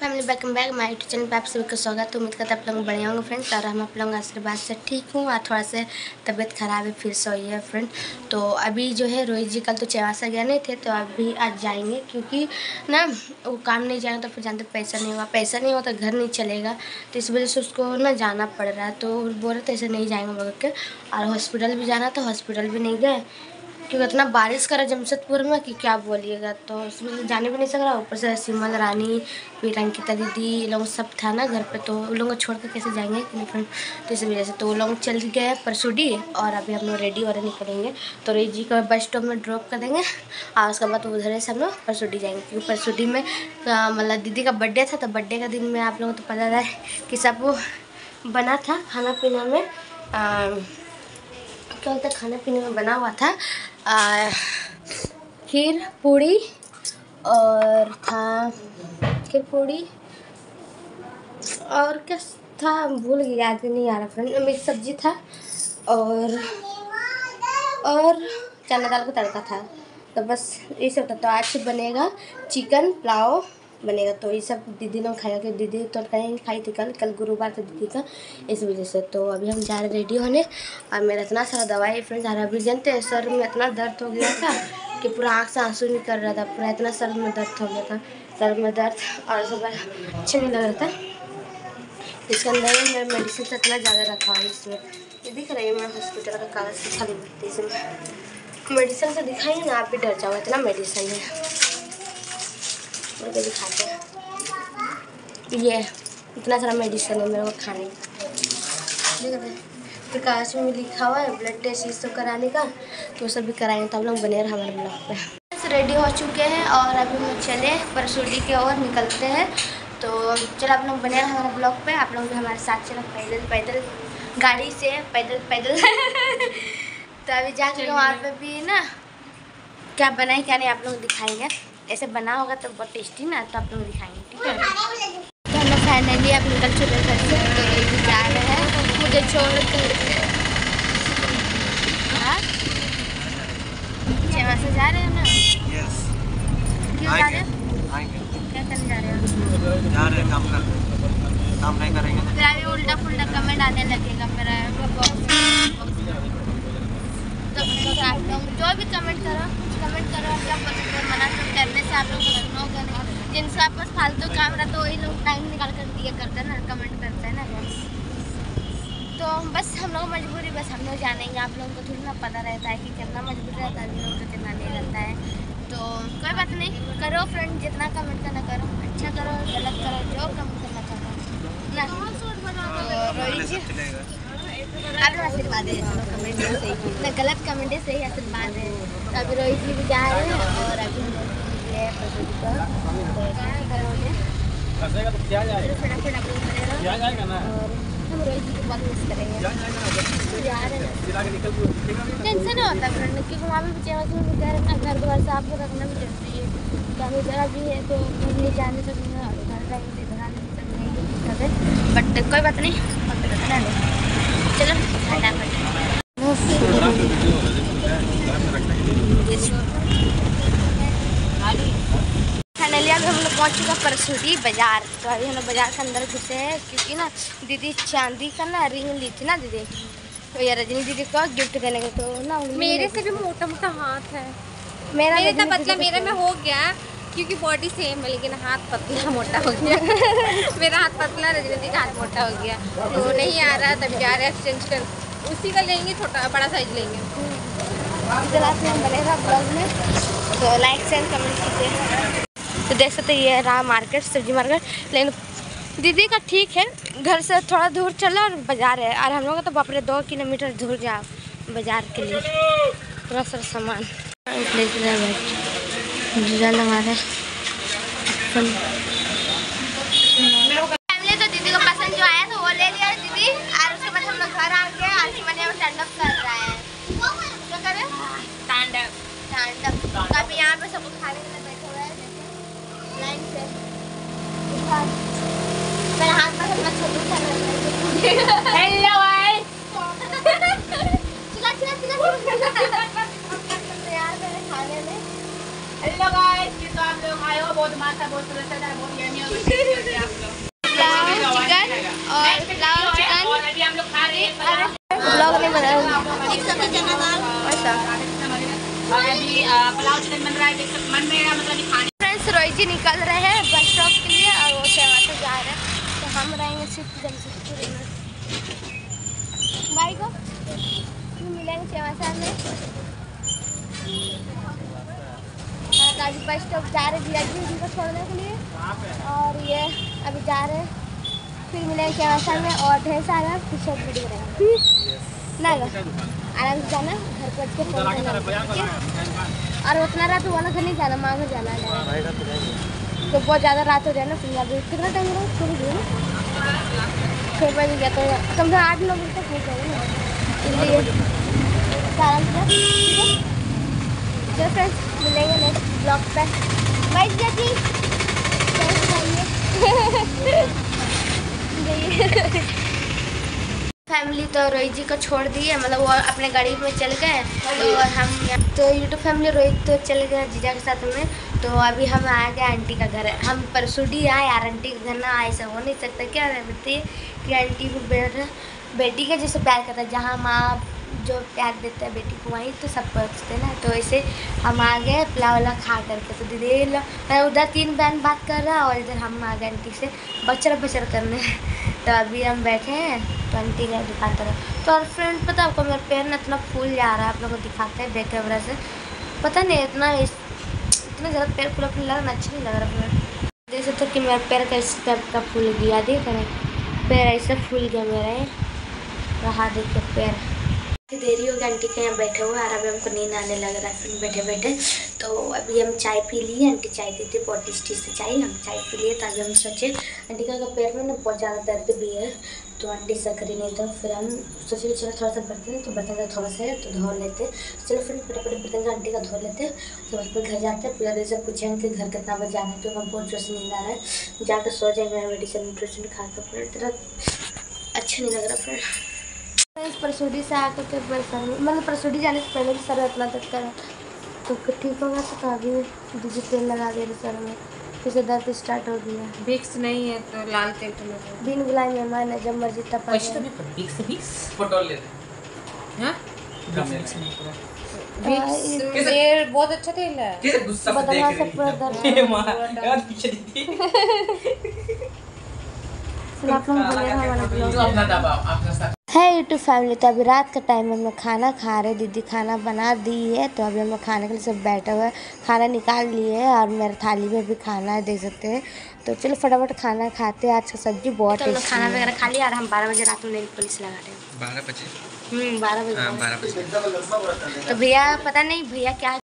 Family welcome back my YouTube channel पे आप सभी का स्वागत है। उम्मीद करते हैं आप लोग बढ़िया होंगे फ्रेंड्स। और हम आप लोगों के आशीर्वाद से ठीक हूँ और थोड़ा सा तबीयत ख़राब है, फिर से हुई है फ्रेंड। तो अभी जो है रोहित जी कल तो चवासा गया नहीं थे, तो अभी आज जाएंगे क्योंकि ना वो काम नहीं जाएंगे तो फिर जानते पैसा नहीं हुआ तो घर नहीं चलेगा, तो इस वजह से उसको ना जाना पड़ रहा है। तो बोल रहे थे ऐसे नहीं जाएंगे बोल के, और हॉस्पिटल भी जाना था, हॉस्पिटल भी नहीं गए क्योंकि इतना बारिश करा जमशेदपुर में कि क्या बोलिएगा। तो उसमें जाने भी नहीं सक रहा, ऊपर से सिमल रानी फिर अंकिता दीदी लोग सब था ना घर पे, तो उन लोगों को छोड़ कर कैसे जाएंगे कि नहीं फ्रेंड। तो इस वजह से तो वो लोग चल गए परसुडी और अभी हम लोग रेडी हो रहे निकलेंगे। तो रेजी जी को बस स्टॉप में ड्रॉप कर देंगे और उसके बाद उधर से हम लोग परसुडी जाएंगे क्योंकि परसुडी में मतलब दीदी का बर्थडे था। तो बर्थडे का दिन में आप लोगों को तो पता है कि सब वो बना था खाना पीना में, क्या बोलते खाने पीने में बना हुआ था खीर पूड़ी और था खीर पूड़ी और क्या था भूल गई, याद नहीं आ रहा फ्रेंड। मिक्स सब्जी था और चना दाल का तड़का था। तो बस ये सब था। तो आज बनेगा चिकन पुलाव बनेगा, तो ये सब दीदी लोग खाएगा कि दीदी तो कहीं खाई थी कल गुरुवार था दीदी का, इस वजह से। तो अभी हम जा रहे रेडी होने और मेरा इतना सारा दवाई फ्रेंड्स आ रहा है। अभी जानते हैं सर में इतना दर्द हो गया था कि पूरा आँख से आंसू निकल रहा था, पूरा इतना सर में दर्द हो गया था, सर में दर्द और सब अच्छा नहीं लग रहा था। इसके अंदर मेरा मेडिसिन से इतना ज़्यादा रखा है इसमें, ये दिख रही है मेरा हॉस्पिटल का कागज़ खाली भर्ती इसमें मेडिसिन से दिखाएंगे ना, आप भी डर जाओगे इतना मेडिसिन है। दिखाते हैं ये इतना सारा मेडिसिन है मेरे को खाने का। फिर कागज में लिखा हुआ है ब्लड टेस्ट ये सब कराने का, तो सब भी कराएंगे। तो आप लोग बने रहे हमारे ब्लॉग पे। रेडी हो चुके हैं और अभी हम चले परसुडी की ओर निकलते हैं। तो चलो आप लोग बने रहे हमारे ब्लॉग पे, आप लोग भी हमारे साथ चलो पैदल गाड़ी से पैदल तो अभी जाके वहाँ पे भी ना क्या बनाए क्या नहीं आप लोग दिखाएंगे। ऐसे बना होगा तो बहुत टेस्टी ना, तो आप लोग दिखाएंगे ठीक है। तो हम लोग फाइनली अब निकल चुके हैं घर से, तो ये जा रहे हैं मुझे छोड़ कर से जा रहे हैं ना। क्यों जा रहे हैं, क्या करने जा रहे हैं? जा रहे हैं काम नहीं करेंगे फिर अभी उल्टा पुल्टा कमेंट आने लगेगा मेरा तो आप लोग जो भी कमेंट करो क्या पसंद है मना तो करने से आप लोग सुनोगे नहीं। जिनसे आप पास फालतू काम रहा तो वही लोग टाइम निकाल कर दिया करते हैं ना, कमेंट करते हैं ना। तो बस हम लोग मजबूरी, बस हम लोग जानेंगे, आप लोगों को थोड़ी ना पता रहता है कि कितना मजबूरी रहता है, हम लोग को कितना नहीं रहता है। तो कोई बात नहीं, करो फ्रेंड, जितना कमेंट करना करो, अच्छा करो गलत करो, जो कमेंट करना करो ना। तो रोहित जी आप लोग आशीर्वाद है, कमेंट सही गलत कमेंट है सही आशीर्वाद है। तो अभी रोहित जी भी जा रहे हैं और अभी हम लोग हम रोहित जी को बहुत मिस करेंगे। टेंशन नहीं होता फ्रेंड क्योंकि वहाँ भी घर द्वार साफ रखना भी जरूरी है। तो अभी जरा भी है तो घूमने जा नहीं सकूँगा और घर रहेंगे इधर आ नहीं सकते, बट कोई बात नहीं चलो फाइनली अभी हम लोग पहुँच चुका परसुडी बाजार। तो अभी हम लोग बाजार के अंदर घुसे हैं क्योंकि ना दीदी चांदी का ना रिंग ली थी ना दीदी, तो ये रजनी दीदी को गिफ्ट देने का। तो ना मेरे से भी मोटा मोटा हाथ है, मेरा तो पतला मेरे में हो गया क्योंकि बॉडी सेम है लेकिन हाथ पतला मोटा हो गया मेरा हाथ पतला रजनी दीदी का हाथ मोटा हो गया, तो नहीं आ रहा तब जा रहे एक्सचेंज कर उसी का लेंगे, छोटा बड़ा साइज लेंगे। हम बनेगा ब्लॉग में तो लाइक शेयर कमेंट कीजिए। तो देख सकते हैं ये रहा मार्केट, सब्जी मार्केट, लेकिन दीदी का ठीक है, घर से थोड़ा दूर चलो और बाजार है, और हम लोग तो बाप रे 2 किलोमीटर दूर जाओ बाजार के लिए थोड़ा सा सामान लगा रहे। फैमिली तो दीदी को पसंद जो आया तो वो ले लिया दीदी, और उसके बाद हम लोग घर आ गए आरती मने में स्टैंड-अप कर रहा है। क्या करें स्टैंड-अप। अभी यहाँ पे सबको खाने के लिए बैठे हुए हैं लाइन से। मेरे हाथ में अपना छोटू सा हेलो गाइस चिल्ला यार मेरे खाने में हेलो गाइस, ये तो आप लोग आए हो, बहुत मस्त है, बहुत सुंदर है, बहुत यम्मी हो फ्रेंड्स रोहित जी निकल रहे हैं बस स्टॉप के लिए और वो सेवा से जा रहे हैं, तो हम रहेंगे सिर्फ जमशेदपुर में। भाई को मिलेंगे सेवासा में। गाड़ी बस स्टॉप जा रहे जिया जी उनको छोड़ने के लिए, और ये अभी जा रहे हैं, फिर मिलेंगे सेवासा में और ढेर सारा पीछे वीडियो रहेगा ना। आराम से जाना, घर पर के फोन करना, और उतना रात वाला घर नहीं जाना, माँ घर जाना है। तो बहुत ज़्यादा रात हो जाए ना, फिर अभी कितना टाइम हो रहा है, 6 बजे गया तो कम से 8-9 बजे तक हो जाएगा ना, इसलिए आराम से। चलो फ्रेंड्स मिलेंगे नेक्स्ट ब्लॉग पे। बाय जी। फैमिली तो रोहित जी को छोड़ दी है, मतलब वो अपने गाड़ी में चल गए, तो हम तो यूट्यूब फैमिली रोहित तो चल गए जीजा के साथ में। तो अभी हम आ गए आंटी का घर। हम परसुडी आए यार, आंटी का घर ना आए, ऐसा हो नहीं सकता क्या रहती कि आंटी को बेटी का जैसे प्यार करता है, जहाँ माँ जो प्यार देता है बेटी को वहीं तो सब पहुँचते ना। तो ऐसे हम आ गए पुलाव वाला खा करके। तो दीदी उधर 3 बहन बात कर रहा है और इधर हम आ गए आंटी से बचर करने। तो अभी हम बैठे हैं, तो आंटी का दिखाता रहा। तो और फ्रेंड पता आपको मेरे पैर में इतना फूल जा रहा है, आप लोगों को दिखाते हैं बैक कैमरा से। पता नहीं इतना ज़्यादा पैर फूला लग रहा, अच्छा नहीं लग रहा। देख सकते कि मेरा पैर का इस टाइप का फूल गया, देख रहे पैर ऐसे फूल गया मेरा, रहा देख के पैर। देरी हो गई, आंटी के यहाँ बैठे हुए और अभी हमको नींद आने लग रहा है फिर बैठे बैठे। तो अभी हम चाय पी लिए, आंटी चाय दी थी बहुत टेस्टी से चाय, हम चाय पी लिए। तो अभी हम सोचे आंटी का पैर में ना बहुत ज़्यादा दर्द भी है, तो आंटी सकरी नहीं, तो फिर हम सोचे चलो थोड़ा सा बर्तन है, तो बर्तन का थोड़ा सा है तो धो लेते। चलो फिर फटाफट बर्तन का आंटी का धो लेते। तो उस पर घर जाते हैं, पूरा देर से पूछेंगे कि घर कितना बजे आना है, तो हम बहुत जोर से नींद आ रहा है, जाकर सो जाएंगे मेडिसिन खा कर। फिर तेरा अच्छा नहीं लग रहा फ्रेंड। परसुडी से आकर के सर मतलब परसुडी जाने से पहले भी सर इतना दर्द कर रहा, तो ठीक होगा। तो अभी दीदी तेल लगा दे रही सर में, फिर से दर्द स्टार्ट हो गया। विक्स नहीं है तो लाल तेल तो लगा। बिन बुलाए मेहमान है, जब मर्जी तब आ जाए। ये बहुत अच्छा तेल है। बदलना सब पूरा दर्द है यूट्यूब फैमिली। तो अभी रात का टाइम हम लोग खाना खा रहे, दीदी खाना बना दी है, तो अभी हम लोग खाने के लिए सब बैठे हुए हैं, खाना निकाल लिए है और मेरे थाली में भी खाना है, देख सकते हैं। तो चलो फटाफट खाना खाते हैं, आज का सब्जी बहुत टेस्टी है। खाना वगैरह खा लिया और हम 12 बजे रात में नेल पॉलिश लगा रहे हैं। 12 बजे 12 बजे। हाँ 12 बजे। तो भैया पता नहीं भैया क्या